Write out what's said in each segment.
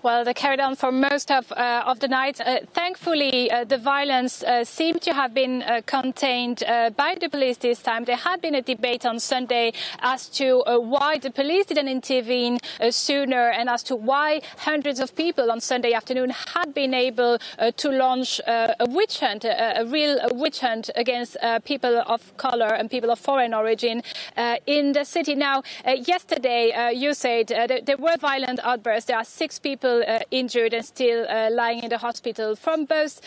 Well, they carried on for most of the night. Thankfully, the violence seemed to have been contained by the police this time. There had been a debate on Sunday as to why the police didn't intervene sooner, and as to why hundreds of people on Sunday afternoon had been able to launch a witch hunt, a real witch hunt against people of color and people of foreign origin in the city. Now, yesterday, you said there were violent outbursts. There are 6 people injured and still lying in the hospital from both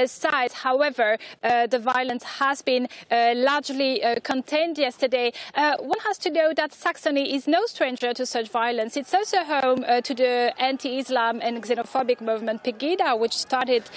sides. However, the violence has been largely contained yesterday. One has to know that Saxony is no stranger to such violence. It's also home to the anti-Islam and xenophobic movement Pegida, which started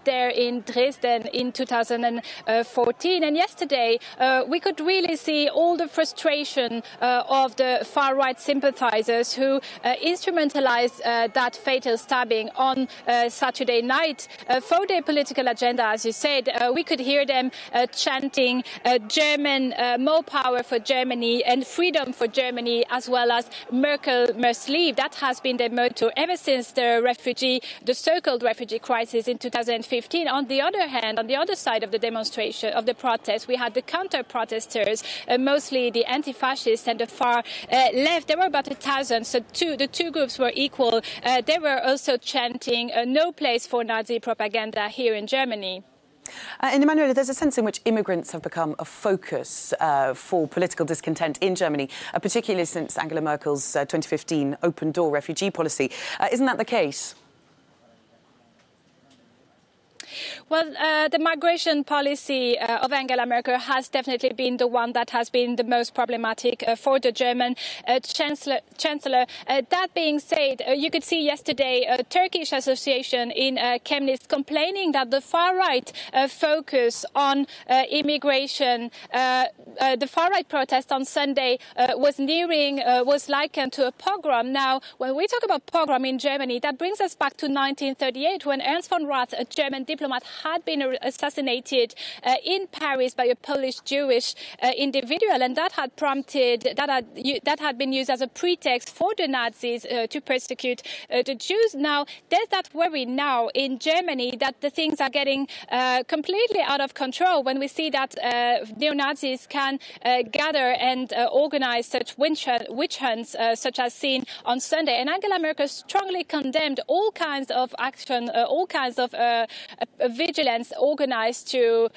there in Dresden in 2014. And yesterday, we could really see all the frustration of the far-right sympathizers who instrumentalized that fatal stabbing on Saturday night for their political agenda. As you said, we could hear them chanting German, more power for Germany and freedom for Germany, as well as Merkel must leave. That has been their motto ever since the so-called refugee crisis in 2015. On the other hand, on the other side of the demonstration, of the protest, we had the counter-protesters, mostly the anti-fascists and the far left. There were about 1,000, so the two groups were equal. They were also chanting no place for Nazi propaganda here in Germany. And Emmanuelle, there's a sense in which immigrants have become a focus for political discontent in Germany, particularly since Angela Merkel's 2015 open-door refugee policy. Isn't that the case? Well, the migration policy of Angela Merkel has definitely been the one that has been the most problematic for the German Chancellor. That being said, you could see yesterday a Turkish association in Chemnitz complaining that the far-right focus on immigration, the far-right protest on Sunday was likened to a pogrom. Now, when we talk about pogrom in Germany, that brings us back to 1938, when Ernst von Rath, a German diplomat, had been assassinated in Paris by a Polish Jewish individual, and that had been used as a pretext for the Nazis to persecute the Jews. Now, there's that worry now in Germany that the things are getting completely out of control when we see that neo-Nazis can gather and organize such witch hunts, such as seen on Sunday. And Angela Merkel strongly condemned all kinds of action, all kinds of vigilance organized to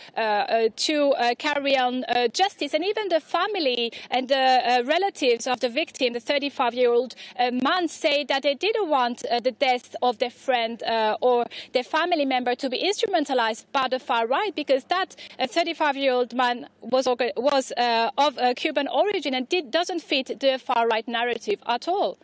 carry on justice. And even the family and the relatives of the victim, the 35-year-old man, say that they didn't want the death of their friend or their family member to be instrumentalized by the far right, because that 35-year-old man was of Cuban origin and doesn't fit the far right narrative at all.